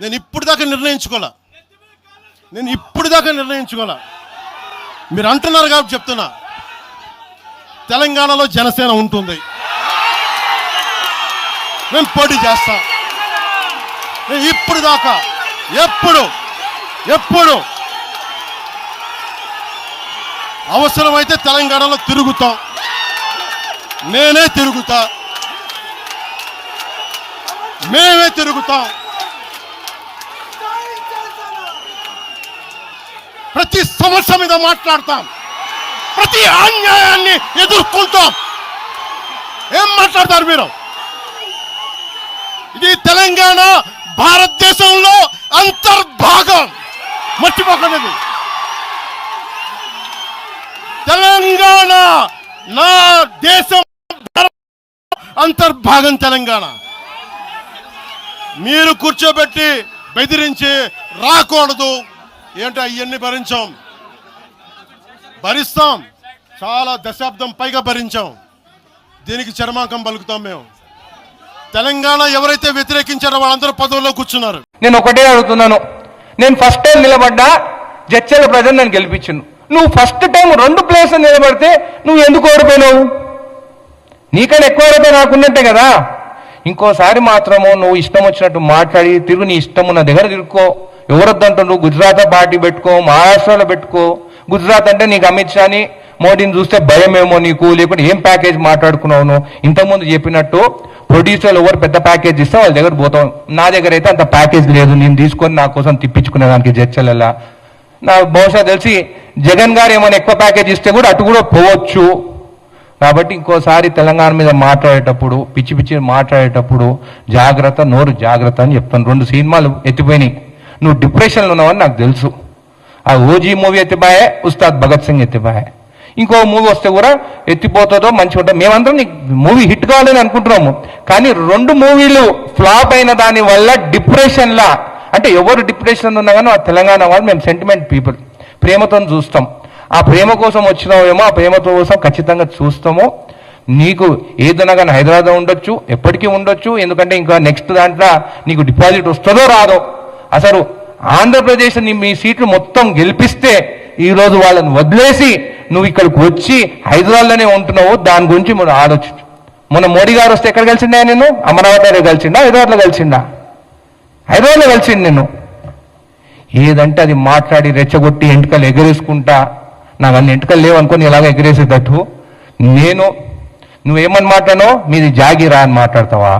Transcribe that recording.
నేను ఇప్పుడు దాకా నిర్ణయించుకోలే మీరు అంటున్నారు కాబట్టి చెప్తున్నా. తెలంగాణలో జనసేన ఉంటుంది, నేను పోటీ చేస్తా. నేను ఇప్పుడు దాకా ఎప్పుడు అవసరమైతే తెలంగాణలో తిరుగుతాం, నేనే తిరుగుతా, మేమే తిరుగుతాం. ప్రతి సమస్య మీద మాట్లాడతాం, ప్రతి అన్యాయాన్ని ఎదుర్కొంటాం. ఏం మాట్లాడతారు మీరు? ఇది తెలంగాణ భారతదేశంలో అంతర్భాగం, మర్చిపోకండి. తెలంగాణ నా దేశం అంతర్భాగం. తెలంగాణ మీరు కూర్చోబెట్టి బెదిరించి రాకూడదు ఏంటో అవన్నీ భరిస్తాం. చాలా దశాబ్దం పైగా భరించాం. దీనికి చర్మాంకం పలుకుతాం మేము. తెలంగాణ ఎవరైతే వ్యతిరేకించారో వాళ్ళందరూ పదవుల్లో కూర్చున్నారు. నేను ఒకటే అడుగుతున్నాను, నేను ఫస్ట్ టైం నిలబడ్డా, జడ్చర్ల ప్రజలు నన్ను గెలిపించిండు. నువ్వు ఫస్ట్ టైం 2 ప్లేసులు నిలబడితే నువ్వు ఎందుకు ఓడిపోయినావు? నీకన్నా ఎక్కువ ఓడిపోయి నాకున్నట్టే కదా. ఇంకోసారి మాత్రము నువ్వు ఇష్టం వచ్చినట్టు మాట్లాడి తిరుగు, నీ ఇష్టం ఉన్న దగ్గర తిరుక్కో. ఎవరొద్దంటూ నువ్వు గుజరాత్ పార్టీ పెట్టుకో, మహారాష్ట్రలో పెట్టుకో. గుజరాత్ అంటే నీకు అమిత్ షాని మోడీని చూస్తే భయమేమో నీకు, లేకుంటే ఏం ప్యాకేజ్ మాట్లాడుకున్నావు నువ్వు. ఇంతకుముందు చెప్పినట్టు ప్రొడ్యూసర్లు ఎవరు పెద్ద ప్యాకేజ్ ఇస్తే వాళ్ళ దగ్గర పోతాం. నా దగ్గర అయితే అంత ప్యాకేజ్ లేదు, నేను తీసుకొని నా కోసం తిప్పించుకునే దానికి జడ్చర్ల. నా బహుశా తెలిసి జగన్ గారు ఏమైనా ఎక్కువ ప్యాకేజ్ ఇస్తే కూడా అటు కూడా పోవచ్చు. కాబట్టి ఇంకోసారి తెలంగాణ మీద మాట్లాడేటప్పుడు, పిచ్చి పిచ్చి మాట్లాడేటప్పుడు జాగ్రత్త, నోరు జాగ్రత్త అని చెప్తాను. 2 సినిమాలు ఎత్తిపోయినాయి. నువ్వు డిప్రెషన్లో ఉన్నావని నాకు తెలుసు. ఆ ఓజీ మూవీ ఎత్తిపోయే, ఉస్తాద్ భగత్ సింగ్ ఎత్తిపోయే. ఇంకో మూవీ వస్తే కూడా ఎత్తిపోతుందో మంచిగా ఉంటుంది. మేమందరం నీకు మూవీ హిట్ కావాలని అనుకుంటున్నాము. కానీ 2 మూవీలు ఫ్లాప్ అయిన దాని వల్ల డిప్రెషన్లా, అంటే ఎవరు డిప్రెషన్ ఉన్నా కానీ ఆ తెలంగాణ వాళ్ళు మేము సెంటిమెంట్ పీపుల్, ప్రేమతో చూస్తాం. ఆ ప్రేమ కోసం వచ్చినావేమో, ఆ ప్రేమతో కోసం ఖచ్చితంగా చూస్తాము. నీకు ఏదైనా కానీ హైదరాబాద్ ఉండొచ్చు, ఎప్పటికీ ఉండొచ్చు. ఎందుకంటే ఇంకా నెక్స్ట్ దాంట్లో నీకు డిపాజిట్ వస్తుందో రాదో. అసలు ఆంధ్రప్రదేశ్ మీ సీట్లు మొత్తం గెలిపిస్తే ఈరోజు వాళ్ళని వదిలేసి నువ్వు ఇక్కడికి వచ్చి హైదరాబాద్లోనే ఉంటున్నావు. దాని గురించి మనం ఆలోచించు. మొన్న మోడీ గారు వస్తే ఎక్కడ కలిసిండా? నేను అమరావతిలో కలిసిండా, హైదరాబాద్లో కలిసిండా? హైదరాబాద్లో కలిసిండు. నేను ఏదంటే అది మాట్లాడి రెచ్చగొట్టి ఎంటుకలు ఎగరేసుకుంటా, నాకు అన్ని ఎంటుకలు లేవు అనుకుని ఇలాగ ఎగరేసేటట్టు. నువ్వేమని మాట్లాడో, మీది జాగిరా అని మాట్లాడతావా?